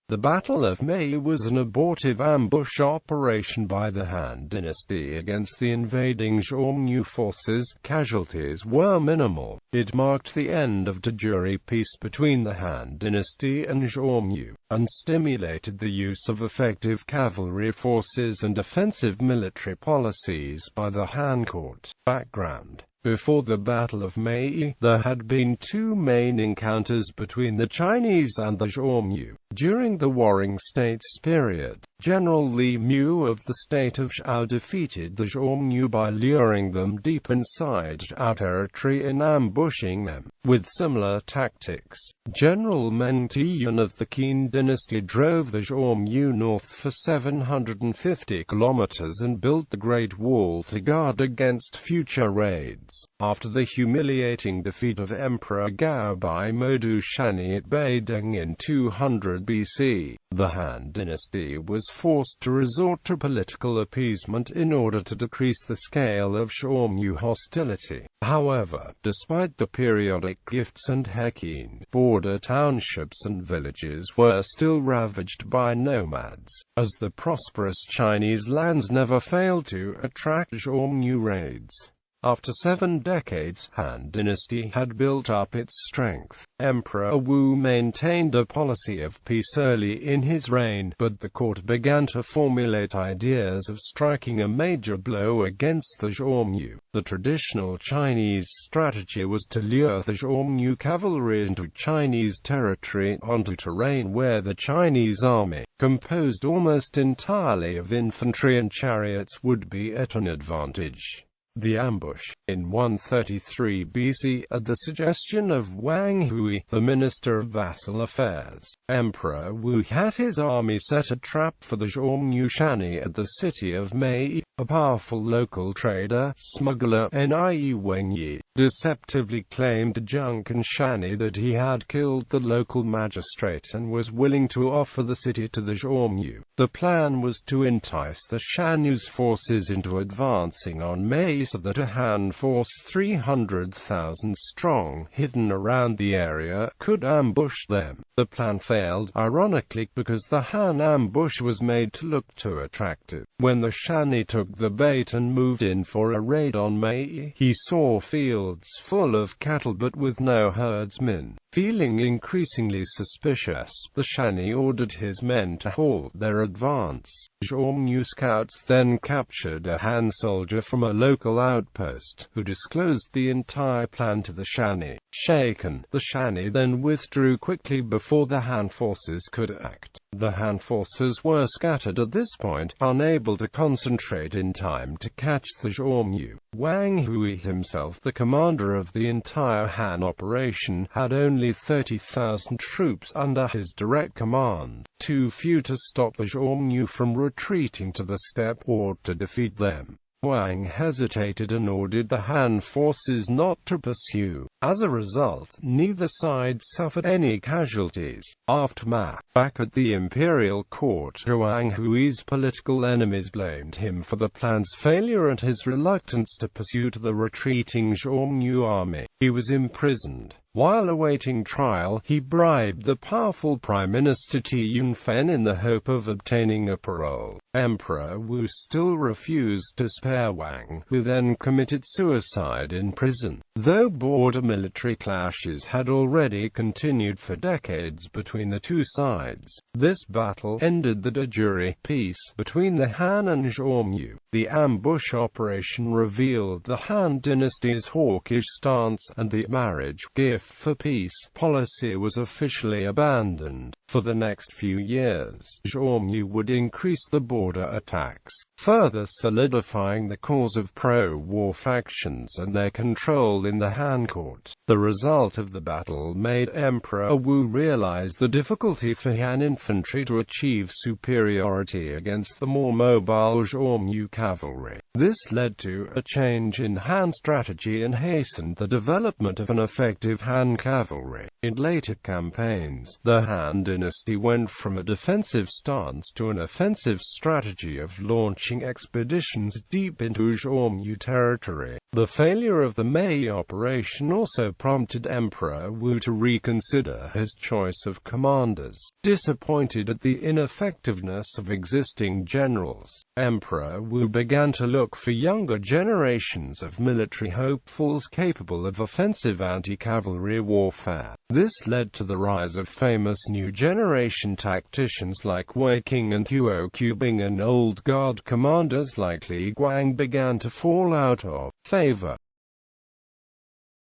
The Battle of Mayi was an abortive ambush operation by the Han Dynasty against the invading Xiongnu forces. Casualties were minimal. It marked the end of de jure peace between the Han Dynasty and Xiongnu, and stimulated the use of effective cavalry forces and offensive military policies by the Han court. Background: before the Battle of Mayi, there had been two main encounters between the Chinese and the Xiongnu. During the Warring States period, General Li Mu of the state of Zhao defeated the Xiongnu by luring them deep inside Zhao territory and ambushing them. With similar tactics, General Meng Tian of the Qin dynasty drove the Xiongnu north for 750 kilometers and built the Great Wall to guard against future raids. After the humiliating defeat of Emperor Gao by Modu Shani at Beiding in 200 BC, the Han dynasty was forced to resort to political appeasement in order to decrease the scale of Xiongnu hostility. However, despite the periodic gifts and hekin, border townships and villages were still ravaged by nomads, as the prosperous Chinese lands never failed to attract Xiongnu raids. After 7 decades, Han Dynasty had built up its strength. Emperor Wu maintained a policy of peace early in his reign, but the court began to formulate ideas of striking a major blow against the Xiongnu. The traditional Chinese strategy was to lure the Xiongnu cavalry into Chinese territory, onto terrain where the Chinese army, composed almost entirely of infantry and chariots, would be at an advantage. The ambush, in 133 BC, at the suggestion of Wang Hui, the Minister of Vassal Affairs, Emperor Wu had his army set a trap for the Xiongnu Shani at the city of Mayi. A powerful local trader, smuggler, Nie Wengyi, deceptively claimed to Junkan Shani that he had killed the local magistrate and was willing to offer the city to the Xiongnu. The plan was to entice the Shanu's forces into advancing on Mayi so that a Han force 300,000 strong, hidden around the area, could ambush them. The plan failed, ironically, because the Han ambush was made to look too attractive. When the Shani took the bait and moved in for a raid on Mayi, he saw fields full of cattle but with no herdsmen. Feeling increasingly suspicious, the Shani ordered his men to halt their advance. Xiongnu scouts then captured a Han soldier from a local outpost, who disclosed the entire plan to the Shani. Shaken, the Shani then withdrew quickly before the Han forces could act. The Han forces were scattered at this point, unable to concentrate in time to catch the Xiongnu. Wang Hui himself, the commander of the entire Han operation, had only 30,000 troops under his direct command, too few to stop the Xiongnu from retreating to the steppe or to defeat them. Wang hesitated and ordered the Han forces not to pursue. As a result, neither side suffered any casualties. Aftermath. Back at the imperial court, Wang Hui's political enemies blamed him for the plan's failure and his reluctance to pursue the retreating Xiongnu army. He was imprisoned. While awaiting trial, he bribed the powerful Prime Minister Ti Yunfen in the hope of obtaining a parole. Emperor Wu still refused to spare Wang, who then committed suicide in prison. Though border military clashes had already continued for decades between the two sides, this battle ended the de jure peace between the Han and Xiongnu. The ambush operation revealed the Han dynasty's hawkish stance, and the marriage gift for peace policy was officially abandoned. For the next few years, Xiongnu would increase the border attacks, further solidifying the cause of pro-war factions and their control in the Han court. The result of the battle made Emperor Wu realize the difficulty for Han infantry to achieve superiority against the more mobile Xiongnu cavalry. cavalry. This led to a change in Han strategy and hastened the development of an effective Han cavalry. In later campaigns, the Han dynasty went from a defensive stance to an offensive strategy of launching expeditions deep into Xiongnu territory. The failure of the Mayi operation also prompted Emperor Wu to reconsider his choice of commanders. Disappointed at the ineffectiveness of existing generals, Emperor Wu began to look for younger generations of military hopefuls capable of offensive anti-cavalry warfare. This led to the rise of famous new generation tacticians like Wei Qing and Huo Qubing, and old guard commanders like Li Guang began to fall out of favor.